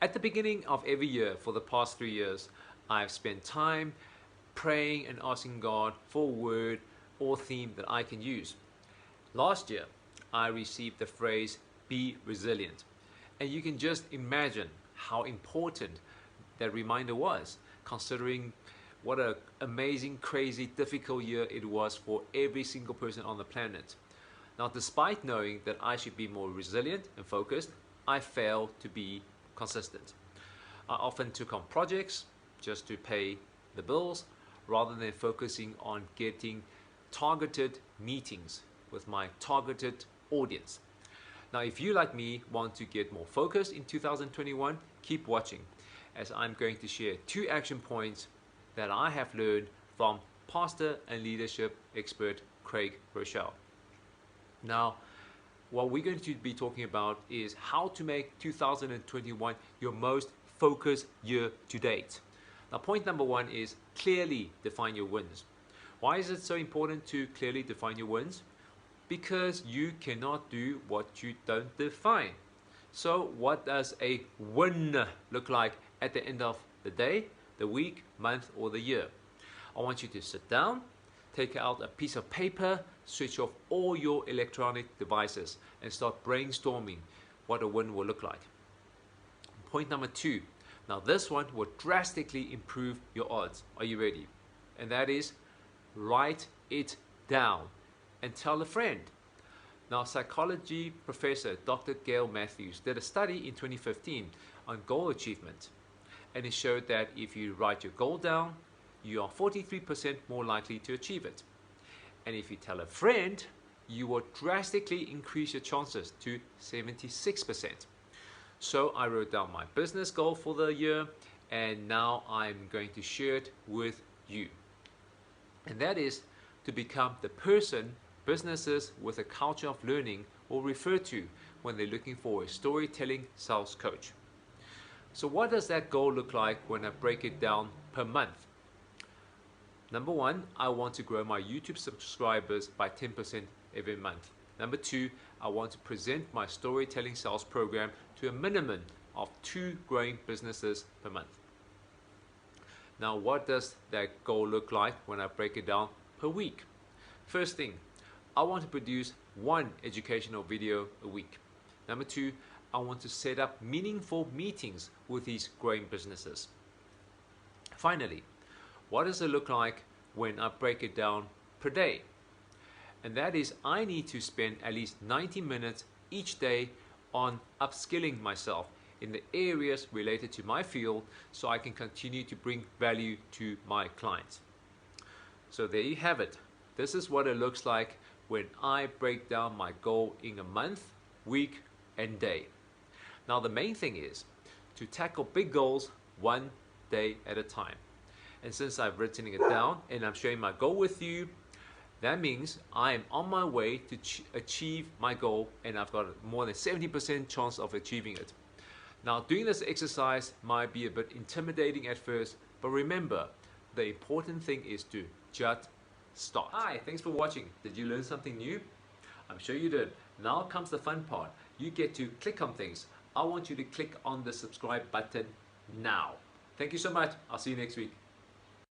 At the beginning of every year for the past 3 years, I've spent time praying and asking God for a word or theme that I can use. Last year, I received the phrase, be resilient. And you can just imagine how important that reminder was, considering what an amazing, crazy, difficult year it was for every single person on the planet. Now, despite knowing that I should be more resilient and focused, I failed to be consistent. I often took on projects just to pay the bills rather than focusing on getting targeted meetings with my targeted audience. Now, if you, like me, want to get more focused in 2021, keep watching, as I'm going to share 2 action points that I have learned from pastor and leadership expert Craig Groeschel. Now, what we're going to be talking about is how to make 2021 your most focused year to date. Now, point number 1 is clearly define your wins. Why is it so important to clearly define your wins? Because you cannot do what you don't define. So what does a win look like at the end of the day, the week, month, or the year? I want you to sit down, take out a piece of paper, switch off all your electronic devices, and start brainstorming what a win will look like. Point number 2. Now this one will drastically improve your odds. Are you ready? And that is, write it down and tell a friend. Now, psychology professor Dr. Gail Matthews did a study in 2015 on goal achievement, and it showed that if you write your goal down, you are 43% more likely to achieve it. And if you tell a friend, you will drastically increase your chances to 76%. So I wrote down my business goal for the year, and now I'm going to share it with you. And that is to become the person businesses with a culture of learning will refer to when they're looking for a storytelling sales coach. So what does that goal look like when I break it down per month? Number 1, I want to grow my YouTube subscribers by 10% every month. Number 2, I want to present my storytelling sales program to a minimum of 2 growing businesses per month. Now, what does that goal look like when I break it down per week? First thing, I want to produce 1 educational video a week. Number 2, I want to set up meaningful meetings with these growing businesses. Finally, what does it look like when I break it down per day? And that is, I need to spend at least 90 minutes each day on upskilling myself in the areas related to my field so I can continue to bring value to my clients. So there you have it. This is what it looks like when I break down my goal in a month, week, and day. Now the main thing is to tackle big goals 1 day at a time. And since I've written it down and I'm sharing my goal with you, that means I am on my way to achieve my goal, and I've got more than 70% chance of achieving it. Now, doing this exercise might be a bit intimidating at first, but remember, the important thing is to just start. Hi, thanks for watching. Did you learn something new? I'm sure you did. Now comes the fun part. You get to click on things. I want you to click on the subscribe button now. Thank you so much. I'll see you next week.